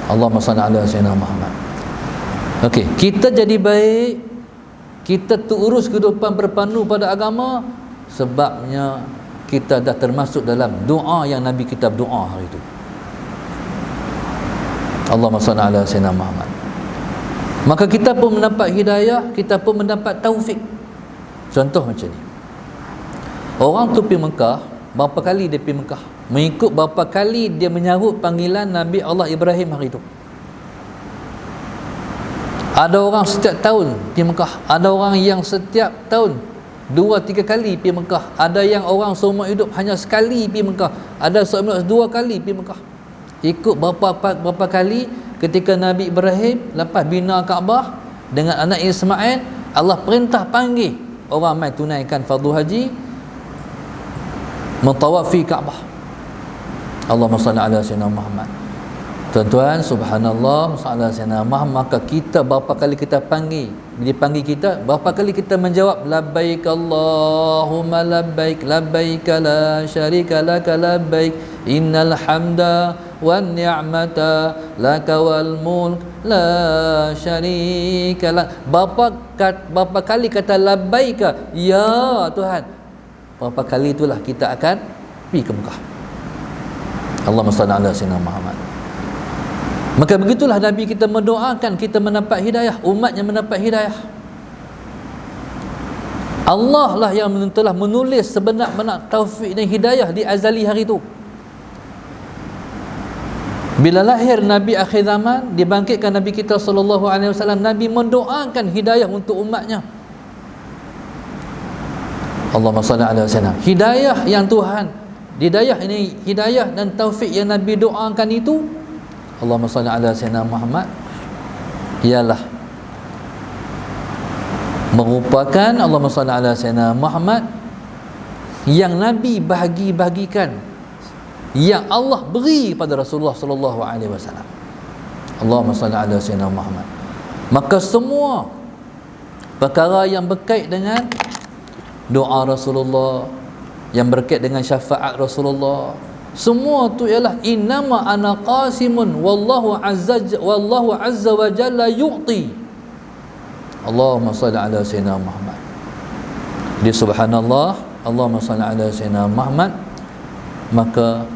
Allahumma salli ala Sayyidina Muhammad. Okey, kita jadi baik, kita terurus kehidupan berpandu pada agama, sebabnya kita dah termasuk dalam doa yang Nabi kita berdoa hari itu. Allahumma salli ala Sayyidina Muhammad. Maka kita pun mendapat hidayah, kita pun mendapat taufik. Contoh macam ni, orang tu pergi Mekah, berapa kali dia pergi Mekah, mengikut berapa kali dia menyahut panggilan Nabi Allah Ibrahim hari itu. Ada orang setiap tahun pergi Mekah, ada orang yang setiap tahun 2-3 kali pergi Mekah, ada yang orang seumur hidup hanya sekali pergi Mekah, ada seumur hidup 2 kali pergi Mekah. Ikut berapa kali ketika Nabi Ibrahim lepas bina Kaabah dengan anak Ismail, Allah perintah panggil orang mai tunaikan fardu haji, mentawafi Kaabah. Allahumma salli ala sayyidina Muhammad. Tuan-tuan, subhanallah, sallallahu alaihi wasallam. Maka kita berapa kali kita panggil, dipanggil kita, berapa kali kita menjawab labbaik Allahumma labbaik, labbaik la syarika laka labbaik, innal hamda wan ni'mata laka wal mulk la syarika lak. Berapa kali kata labbaika, ya Tuhan, berapa kali itulah kita akan pergi ke Mekah. Allahumma salli ala sayyidina Muhammad. Maka begitulah Nabi kita mendoakan kita mendapat hidayah, umatnya mendapat hidayah. Allah lah yang telah menulis sebenar-benar taufik dan hidayah di azali hari itu. Bila lahir Nabi akhir zaman, dibangkitkan Nabi kita sallallahu alaihi wasallam, Nabi mendoakan hidayah untuk umatnya. Allahumma salli ala sayyidina. Hidayah yang Tuhan, hidayah ini, hidayah dan taufik yang Nabi doakan itu, Allahumma salli ala sayyidina Muhammad, ialah merupakan Allahumma salli ala sayyidina Muhammad yang Nabi bahagikan, yang Allah beri pada Rasulullah sallallahu alaihi wasallam. Allahumma salli ala sayyidina Muhammad. Maka semua perkara yang berkait dengan doa Rasulullah, yang berkait dengan syafaat Rasulullah, semua tu ialah innama ana qasimun wallahu azza wa jalla yu'ti. Allahumma salli ala sayyidina Muhammad. Di subhanallah, Allahumma salli ala sayyidina Muhammad. Maka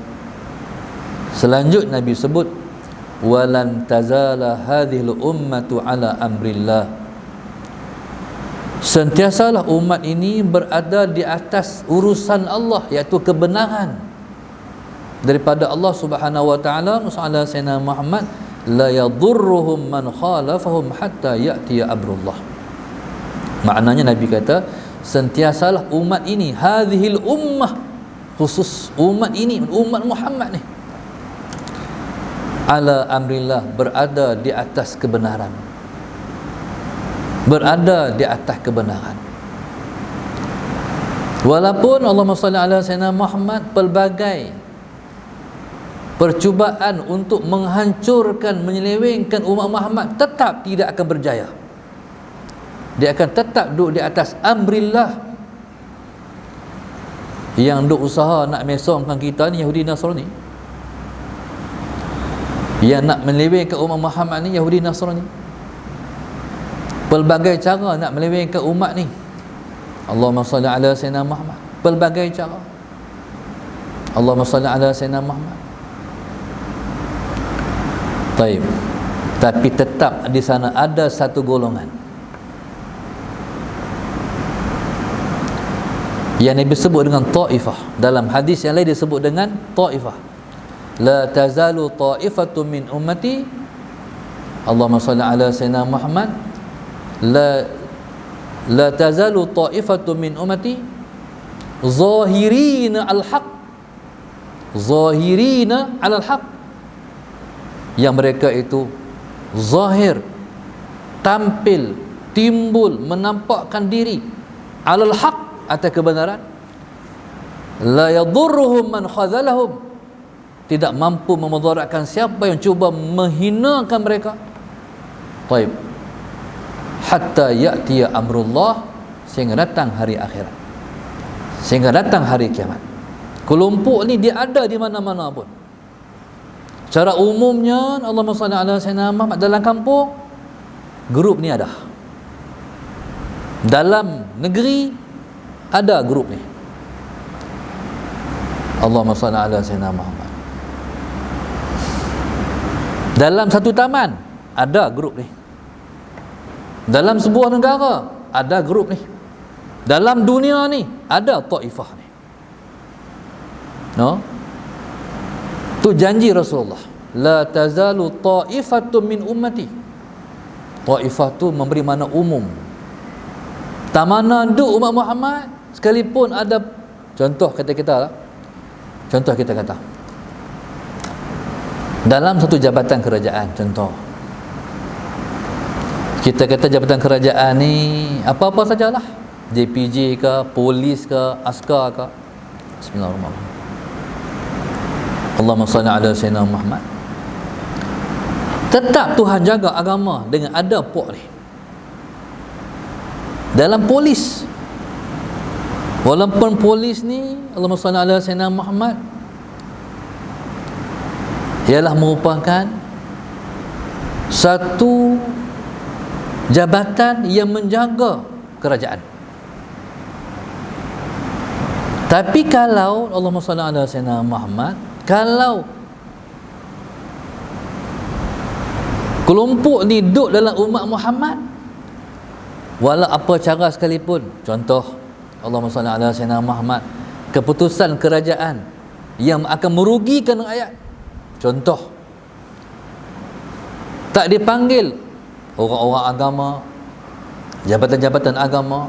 selanjutnya Nabi sebut walan tazala hadhil ummatu ala amrillah. Sentiasalah umat ini berada di atas urusan Allah, iaitu kebenaran daripada Allah Subhanahu wa taala. Musalla sayyidina Muhammad, la yadurruhum man khalafahum hatta ya'tiya amrullah. Maknanya Nabi kata sentiasalah umat ini, hadhil ummah, khusus umat ini, umat Muhammad ni, ala amrillah, berada di atas kebenaran, berada di atas kebenaran. Walaupun Allahumma salli ala sayyidina Muhammad, pelbagai percubaan untuk menghancurkan, menyelewengkan umat Muhammad tetap tidak akan berjaya. Dia akan tetap duduk di atas amrillah. Yang duk usaha nak mesongkan kita ni Yahudi Nasrani, yang nak menyelewengkan umat Muhammad ni Yahudi Nasrani, pelbagai cara nak menyelewengkan umat ni. Allahumma salli ala sayyidina Muhammad, pelbagai cara. Allahumma salli ala sayyidina Muhammad. Taib. Tapi tetap di sana ada satu golongan yang Nabi sebut dengan ta'ifah. Dalam hadis yang lain disebut dengan ta'ifah. La tazalu ta'ifatu min ummati, Allahumma salli ala sayyidina Muhammad, la tazalu ta'ifatu min ummati zahirina al-haq, zahirina al-haq, yang mereka itu zahir, tampil, timbul, menampakkan diri alal haq, atas kebenaran. La yadurruhum man khazalahum, tidak mampu memudaratkan siapa yang cuba menghinakan mereka. Taib. Hatta ya'tiya amrullah, sehingga datang hari akhirat, sehingga datang hari kiamat. Kelompok ni dia ada di mana-mana pun. Secara umumnya, Allahumma salli ala sayyidina Muhammad, dalam kampung grup ni ada, dalam negeri ada grup ni. Allahumma salli ala sayyidina Muhammad. Dalam satu taman ada grup ni, dalam sebuah negara ada grup ni, dalam dunia ni ada taifah ni. No? Tu janji Rasulullah, la tazalu ta'ifatun min ummati, Taifah tu memberi makna umum. Tak mana duk umat Muhammad, sekalipun ada, contoh kata kita lah, contoh kita kata dalam satu jabatan kerajaan, contoh kita kata jabatan kerajaan ni apa-apa sajalah, JPJ ke, polis ke, askar ke. Bismillahirrahmanirrahim. Allahumma salli ala sayyidina Muhammad. Tetap Tuhan jaga agama dengan ada puak ni. Dalam polis, walaupun polis ni Allahumma salli ala sayyidina Muhammad ialah merupakan satu jabatan yang menjaga kerajaan. Tapi kalau Allahumma salli ala sayyidina Muhammad, kalau kelompok ni duduk dalam umat Muhammad, walau apa cara sekalipun, contoh Allahumma salli ala sayyidina Muhammad, keputusan kerajaan yang akan merugikan rakyat, contoh tak dipanggil orang-orang agama, jabatan-jabatan agama,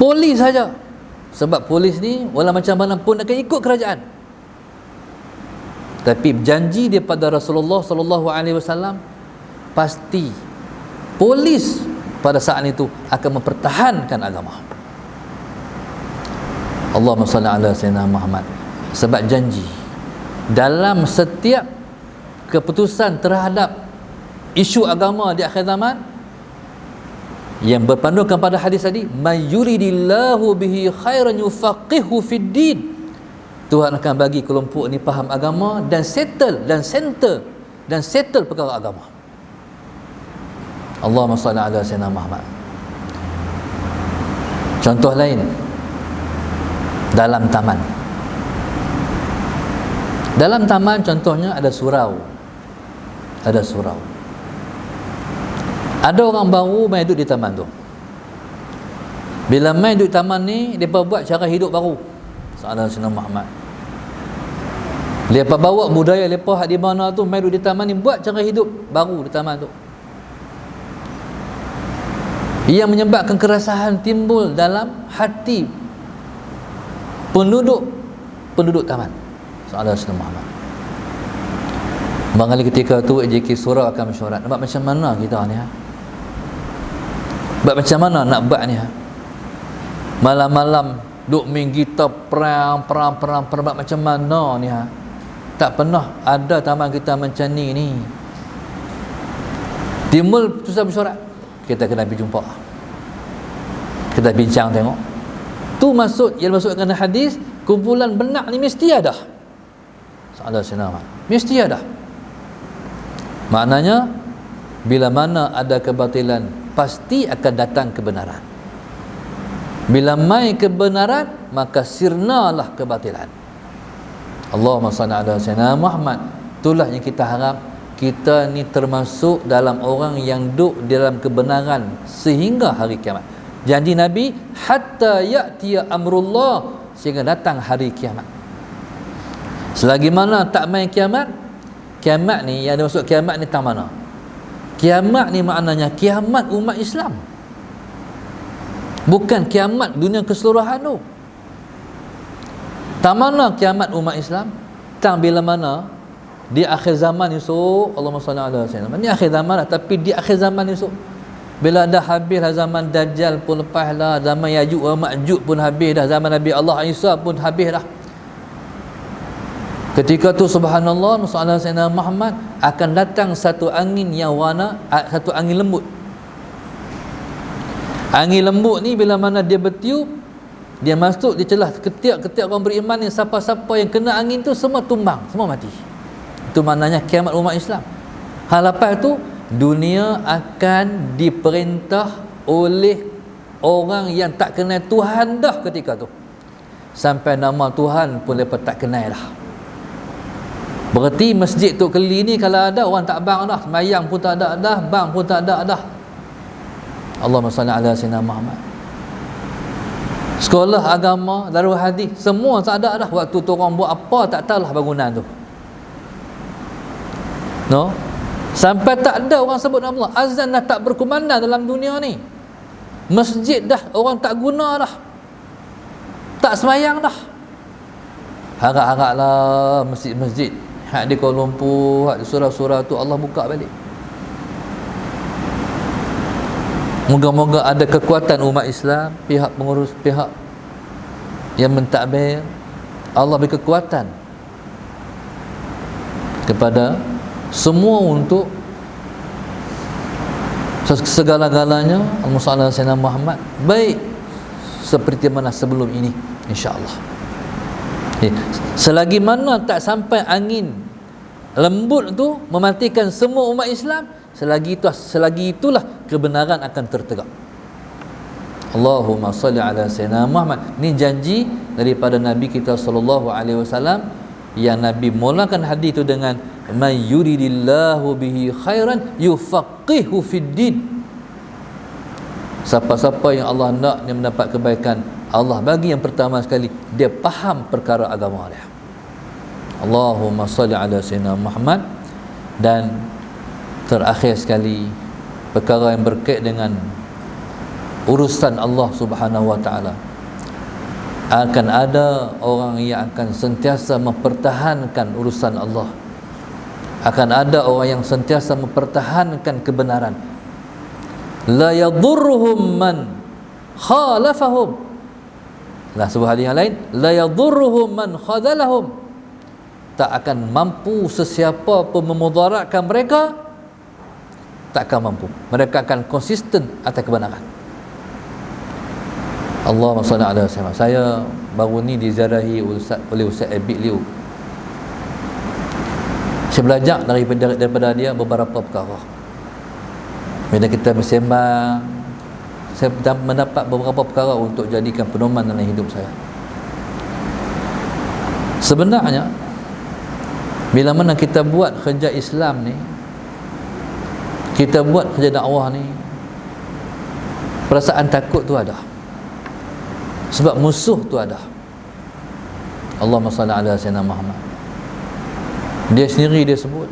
polis saja. Sebab polis ni walau macam mana pun akan ikut kerajaan. Tapi janji daripada Rasulullah sallallahu alaihi wasallam, pasti polis pada saat itu akan mempertahankan agama. Allahumma salli ala sayyidina Muhammad. Sebab janji dalam setiap keputusan terhadap isu agama di akhir zaman yang berpandukan pada hadis tadi, may yuridillahu bihi khairan yufaqihu fid din, Tuhan akan bagi kelompok ni faham agama dan settle perkara agama. Allahumma salli ala sayyidina Muhammad. Contoh lain, dalam taman contohnya ada surau. Ada orang baru main duduk di taman tu. Bila main duduk taman ni, mereka buat cara hidup baru. Sallallahu alaihi Muhammad. Mereka bawa budaya mereka di mana tu, main duduk di taman ni, buat cara hidup baru di taman tu, yang menyebabkan keresahan timbul dalam hati penduduk taman. Sallallahu alaihi Muhammad. Bang Ali ketika tu JK surau akan mesyuarat, nak buat macam mana kita ni, buat macam mana nak buat ni, malam-malam duk main gitar perang buat macam mana ni, tak pernah ada taman kita macam ni. Timbul susah mesyuarat, kita kena pergi jumpa, kita bincang tengok. Tu maksud yang masukkan hadis, kumpulan benak ni mesti ada. Sallallahu alaihi wasallam, mesti ada. Maknanya bila mana ada kebatilan, pasti akan datang kebenaran. Bila mai kebenaran, maka sirnalah kebatilan. Allahumma salli ala sayyidina Muhammad. Itulah yang kita harap, kita ni termasuk dalam orang yang duduk dalam kebenaran sehingga hari kiamat. Janji Nabi, hatta ya'tiya amrullah, sehingga datang hari kiamat. Selagi mana tak main kiamat, kiamat ni yang dimaksud kiamat ni tak mana? Kiamat ni maknanya kiamat umat Islam, bukan kiamat dunia keseluruhan tu. Tak mana kiamat umat Islam? Tak bila mana di akhir zaman esok. Allahumma salli ala sayyidina. Ini akhir zaman lah, tapi di akhir zaman esok, bila dah habis lah zaman Dajjal pun lepas lah, zaman Yajuj wa Majuj pun habis dah, zaman Nabi Allah Isa pun habis dah. Ketika tu subhanallah, Rasulullah Sayyidina Muhammad, akan datang satu angin yang warna, satu angin lembut. Angin lembut ni bila mana dia bertiup, dia masuk di celah ketiak orang beriman ni, siapa-siapa yang kena angin tu semua tumbang, semua mati. Itu maknanya kiamat umat Islam. Lepas tu dunia akan diperintah oleh orang yang tak kenal Tuhan dah ketika tu. Sampai nama Tuhan pun mereka tak kenal dah. Berarti masjid Tok Keli ni kalau ada orang tak bang dah, sembahyang pun tak ada dah, bang pun tak ada dah. Allahumma salli ala sayyidina Muhammad. Sekolah agama, darul hadis, semua tak ada dah. Waktu tu orang buat apa tak tahulah bangunan tu. No? Sampai tak ada orang sebut nama Allah. Azan dah tak berkumandang dalam dunia ni. Masjid dah orang tak guna dah. Tak sembahyang dah. Harap-haraplah masjid-masjid hak di Kuala Lumpur, hak di surau-surau tu Allah buka balik. Moga-moga ada kekuatan umat Islam, pihak pengurus, pihak yang mentadbir, Allah beri kekuatan kepada semua untuk segala-galanya Al-Musallallahu Sayyidina Muhammad baik seperti mana sebelum ini, insya-Allah. Selagi mana tak sampai angin lembut tu mematikan semua umat Islam, selagi itulah kebenaran akan tertegak. Allahumma salli ala sayyidina Muhammad. Ini janji daripada Nabi kita sallallahu alaihi wasallam, yang Nabi mulakan hadis itu dengan may yuridillahu bihi khairan yufaqihu fid din. Siapa-siapa yang Allah nak dia mendapat kebaikan, Allah bagi yang pertama sekali dia faham perkara agama dia. Allahumma salli ala sayyidina Muhammad. Dan terakhir sekali, perkara yang berkait dengan urusan Allah Subhanahu wa taala. Akan ada orang yang akan sentiasa mempertahankan urusan Allah. Akan ada orang yang sentiasa mempertahankan kebenaran. La yadurruhum man khalafahum. Lah sebuah hadis yang lain, la yadurruhum man khadhalahum. Tak akan mampu sesiapa pun memudaratkan mereka, tak akan mampu. Mereka akan konsisten atas kebenaran. Allahumma salli ala sayyidina. Saya baru ni diziarahi oleh Ustaz Abid Liu. Saya belajar daripada dia beberapa perkara. Bila kita bersembang, saya mendapat beberapa perkara untuk jadikan pedoman dalam hidup saya. Sebenarnya bila mana kita buat kerja Islam ni, kita buat kerja dakwah ni, perasaan takut tu ada. Sebab musuh tu ada. Allahumma salli ala sayyidina Muhammad. Dia sendiri dia sebut,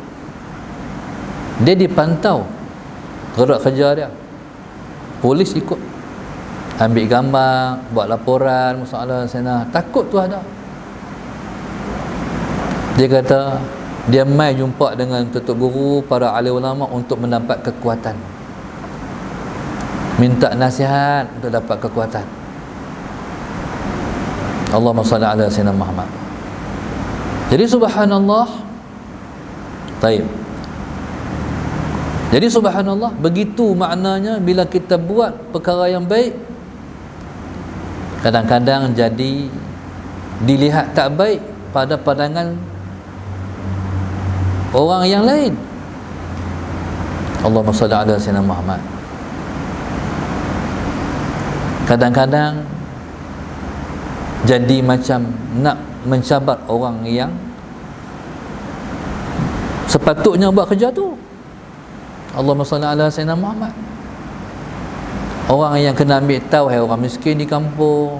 dia dipantau gerak kerja dia. Polis ikut ambil gambar, buat laporan masalah sana. Takut tu ada. Dia kata dia mai jumpa dengan tutup guru, para alim ulama untuk mendapat kekuatan, minta nasihat untuk dapat kekuatan. Allahumma salli ala sayyidina Muhammad. Jadi subhanallah. Taib. Jadi subhanallah, begitu maknanya bila kita buat perkara yang baik, kadang-kadang jadi dilihat tak baik pada pandangan orang yang lain. Allahumma salli ala sayyidina Muhammad. Kadang-kadang jadi macam nak mencabar orang yang sepatutnya buat kerja tu. Allahumma salli ala sayyidina Muhammad. Orang yang kena ambil tahu, orang miskin di kampung,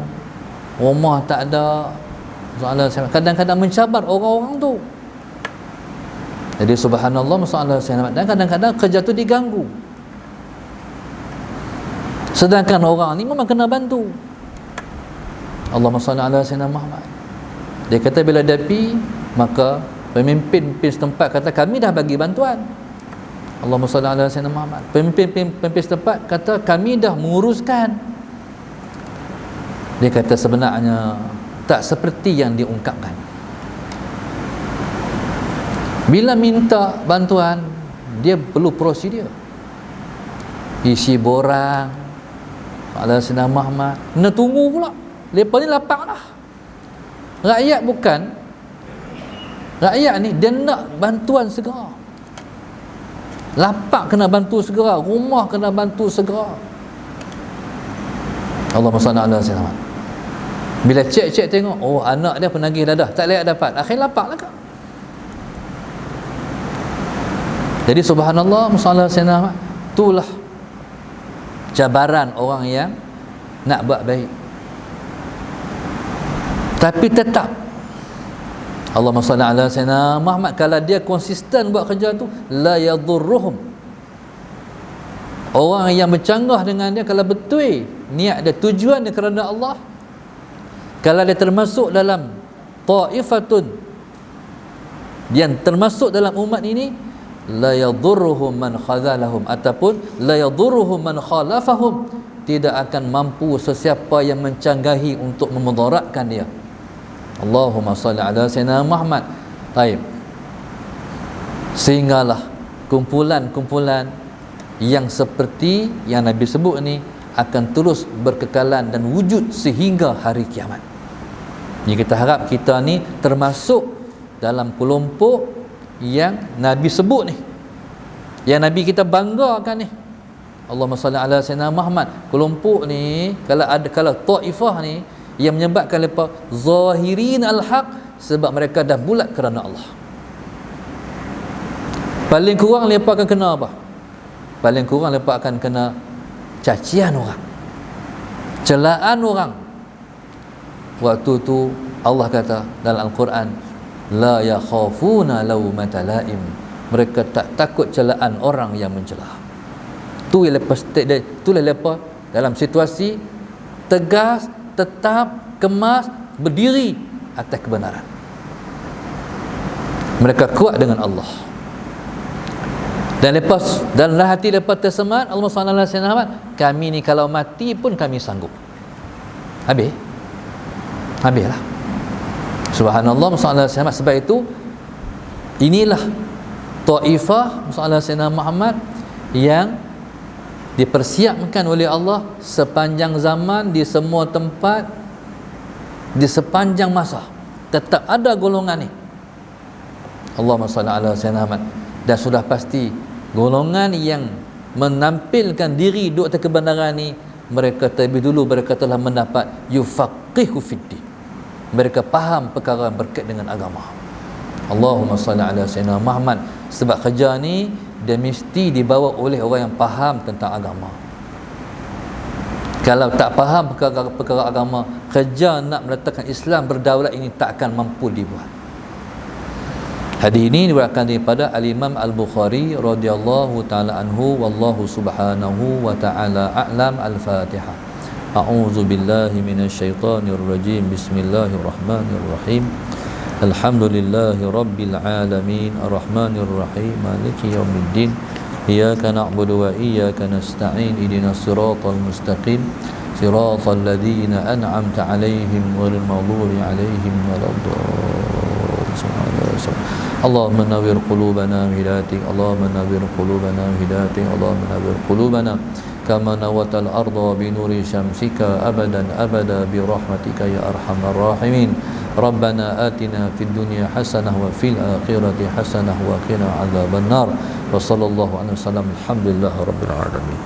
rumah tak ada, kadang-kadang mencabar orang-orang tu. Jadi subhanallah, masalah sayyidina Muhammad. Dan kadang-kadang kerja tu diganggu, sedangkan orang ni memang kena bantu. Allahumma salli ala sayyidina Muhammad. Dia kata bila dia pergi, maka pemimpin setempat kata kami dah bagi bantuan. Allahumma salli ala sayyidina Muhammad. Pemimpin setempat kata kami dah menguruskan. Dia kata sebenarnya tak seperti yang diungkapkan. Bila minta bantuan, dia perlu prosedur, isi borang ala sayyidina Muhammad. Kena tunggu pula. Lepas ni lapang dah. Rakyat bukan, rakyat ni dia nak bantuan segera. Lapak kena bantu segera, rumah kena bantu segera. Allahumma salli ala sayyidina. Bila cek tengok, oh anak dia penagih dadah, tak layak dapat, akhir lapak lah kak. Jadi subhanallah, masalah sayyidina, itulah cabaran orang yang nak buat baik. Tapi tetap Allahumma salli ala sayyidina Muhammad. Kalau dia konsisten buat kerja tu, la yadurruhum, orang yang bercanggah dengan dia, kalau betul niat dia, tujuan dia kerana Allah, kalau dia termasuk dalam ta'ifatun, dia termasuk dalam umat ini, la yadurruhum man khazalahum, ataupun la yadurruhum man khalafahum, tidak akan mampu sesiapa yang mencanggahi untuk memudaratkan dia. Allahumma salli ala sayyidina Muhammad. Baik, sehinggalah kumpulan-kumpulan yang seperti yang Nabi sebut ni akan terus berkekalan dan wujud sehingga hari kiamat. Jadi kita harap kita ni termasuk dalam kelompok yang Nabi sebut ni, yang Nabi kita banggakan ni. Allahumma salli ala sayyidina Muhammad. Kelompok ni, kalau taifah ni yang menyebabkan mereka zahirin al-haq, sebab mereka dah bulat kerana Allah. Paling kurang mereka akan kena apa? Paling kurang mereka akan kena cacian orang, celaan orang. Waktu tu Allah kata dalam Al-Quran, la yakhafuna lawmata laim, mereka tak takut celaan orang yang mencela. Tu yang lepas itulah lepas dalam situasi tegas, tetap, kemas, berdiri atas kebenaran. Mereka kuat dengan Allah. Dan lepas dalam hati lepas tersemat, Allah SWT, kami ni kalau mati pun kami sanggup. Habislah. Subhanallah, SAW. Sebab itu inilah taifah Sayyidina Muhammad yang dipersiapkan oleh Allah sepanjang zaman, di semua tempat, di sepanjang masa. Tetap ada golongan ni. Allahumma salli ala sayyidina Muhammad. Dan sudah pasti golongan yang menampilkan diri duk atas kebenaran ni, mereka terlebih dulu mereka telah mendapat yufaqihu fiddin, mereka faham perkara berkait dengan agama. Allahumma salli ala sayyidina Muhammad. Sebab kerja ni dia mesti dibawa oleh orang yang faham tentang agama. Kalau tak faham perkara agama, kerja nak meletakkan Islam berdaulat ini tak akan mampu dibuat. Hadis ini diriwayatkan daripada Al-Imam Al-Bukhari radhiyallahu taala anhu, wallahu subhanahu wa taala a'lam. Al-Fatihah. A'udzu billahi minasyaitonir rajim. Bismillahirrahmanirrahim. Alhamdulillahi rabbil alamin, arrahmanir rahim, maliki yaumiddin. Iyyaka na'budu wa iyyaka nasta'in. Ihdinas siratal mustaqim, siratal ladzina an'amta 'alaihim ghairil maghdubi 'alaihim waladdallin. Allahumma nawwir qulubana bihidayatik, Allahumma nawwir qulubana bihidayatik, Allahumma nawwir qulubana kama nawatal arda bi nuri syamsika abadan abada bi rahmatika ya arhamar rahimin. Rabbana atina fid dunya hasanah wa fil akhirati hasanah wa qina adzabannar. Wa sallallahu alaihi wasallam. Alhamdulillahirabbil alamin.